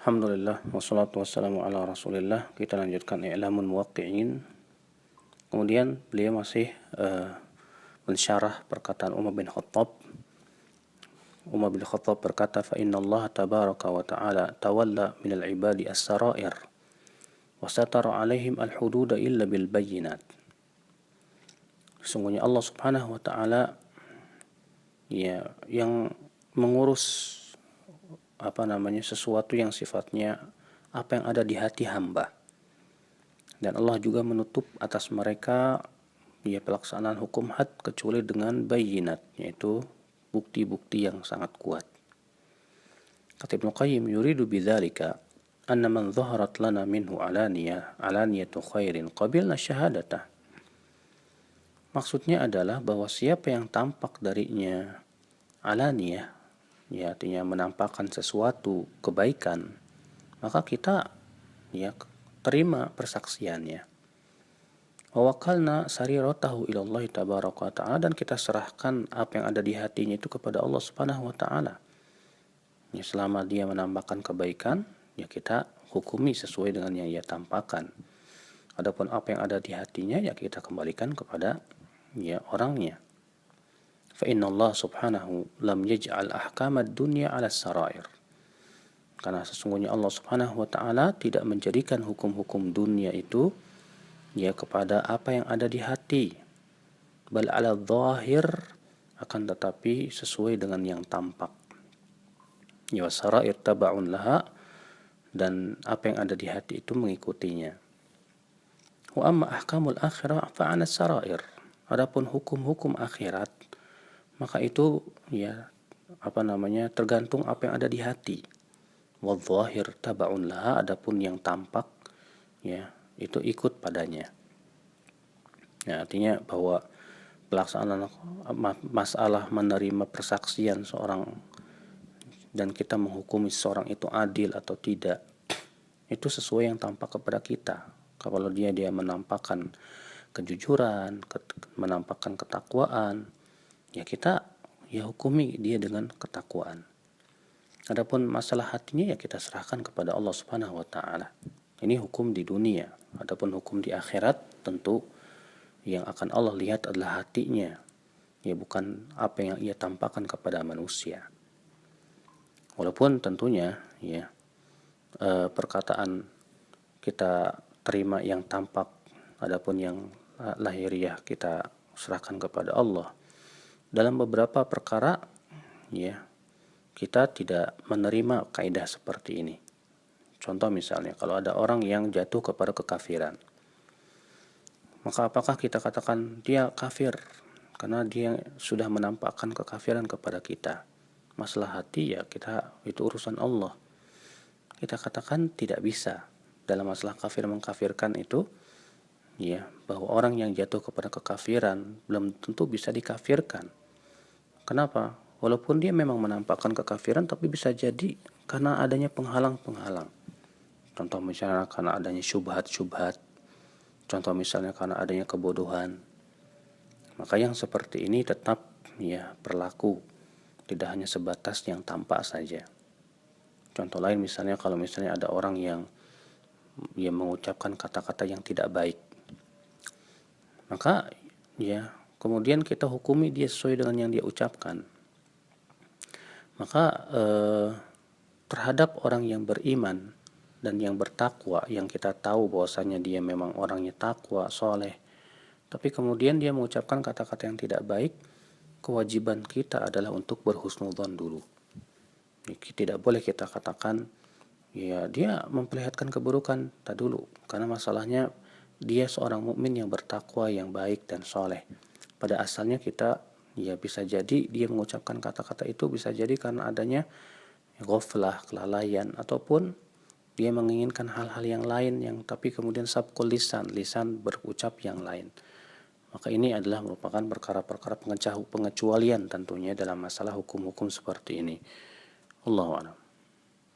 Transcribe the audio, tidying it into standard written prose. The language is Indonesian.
Alhamdulillah, wassalatu wassalamu ala rasulillah. Kita lanjutkan i'lamul muwaqqi'in. Kemudian beliau masih mensyarah perkataan Umar bin Khattab. Umar bin Khattab berkata, fa inna Allah tabaraka wa ta'ala tawalla minal ibadi as-sarair wa satara alaihim al-hududa illa bil bayyinat. Sesungguhnya Allah subhanahu wa ta'ala yang mengurus sesuatu yang sifatnya apa yang ada di hati hamba, dan Allah juga menutup atas mereka pelaksanaan hukum had kecuali dengan bayinat, yaitu bukti-bukti yang sangat kuat. Kata Ibnu Qayyim, yuridu bidzalika anna man dhaharat lana minhu alaniyatu khairin qabilna syahadatah. Maksudnya adalah bahwa siapa yang tampak darinya alaniyah, artinya menampakkan sesuatu kebaikan, maka kita terima persaksiannya. Wa wakalna sariratahu ila Allah tabaraka wa ta'ala, dan kita serahkan apa yang ada di hatinya itu kepada Allah subhanahu wa ta'ala. Selama dia menampakkan kebaikan, kita hukumi sesuai dengan yang ia tampakkan. Adapun apa yang ada di hatinya, kita kembalikan kepada orangnya. Fa inna Allah subhanahu lam yaj'al ahkamad dunya 'ala sarair. Karena sesungguhnya Allah subhanahu wa ta'ala tidak menjadikan hukum-hukum dunia itu kepada apa yang ada di hati. Bal 'ala dhahir, akan tetapi sesuai dengan yang tampak. Sarair taba'un laha, dan apa yang ada di hati itu mengikutinya. Wa amma ahkamul akhirah fa 'ala sarair. Adapun hukum-hukum akhirat, maka itu tergantung apa yang ada di hati. Wadh-dhahir taba'un laha, adapun yang tampak itu ikut padanya. Artinya bahwa pelaksanaan masalah menerima persaksian seorang dan kita menghukumi seorang itu adil atau tidak, itu sesuai yang tampak kepada kita. Kalau dia menampakkan kejujuran, menampakkan ketakwaan, kita hukumi dia dengan ketakwaan. Adapun masalah hatinya kita serahkan kepada Allah subhanahu wa ta'ala. Ini hukum di dunia. Adapun hukum di akhirat, tentu yang akan Allah lihat adalah hatinya, bukan apa yang ia tampakkan kepada manusia. Walaupun tentunya perkataan kita terima yang tampak, adapun yang lahiriah kita serahkan kepada Allah. Dalam beberapa perkara kita tidak menerima kaidah seperti ini. Contoh misalnya, kalau ada orang yang jatuh kepada kekafiran, maka apakah kita katakan dia kafir karena dia sudah menampakkan kekafiran kepada kita? Masalah hati kita, itu urusan Allah. Kita katakan tidak bisa. Dalam masalah kafir mengkafirkan itu, bahwa orang yang jatuh kepada kekafiran belum tentu bisa dikafirkan. Kenapa? Walaupun dia memang menampakkan kekafiran, tapi bisa jadi karena adanya penghalang-penghalang. Contoh misalnya karena adanya syubhat-syubhat. Contoh misalnya karena adanya kebodohan. Maka yang seperti ini tetap berlaku, tidak hanya sebatas yang tampak saja. Contoh lain misalnya, kalau misalnya ada orang yang mengucapkan kata-kata yang tidak baik, maka kemudian kita hukumi dia sesuai dengan yang dia ucapkan. Maka terhadap orang yang beriman dan yang bertakwa, yang kita tahu bahwasanya dia memang orangnya takwa, soleh, tapi kemudian dia mengucapkan kata-kata yang tidak baik, kewajiban kita adalah untuk berhusnudzon dulu. Tidak boleh kita katakan dia memperlihatkan keburukan, tak dulu, karena masalahnya dia seorang mukmin yang bertakwa, yang baik dan soleh. Pada asalnya kita bisa jadi dia mengucapkan kata-kata itu bisa jadi karena adanya ghaflah, kelalaian, ataupun dia menginginkan hal-hal yang lain tapi kemudian sabqul lisan berucap yang lain. Maka ini adalah merupakan perkara-perkara pengecualian tentunya dalam masalah hukum-hukum seperti ini. Allahu a'lam.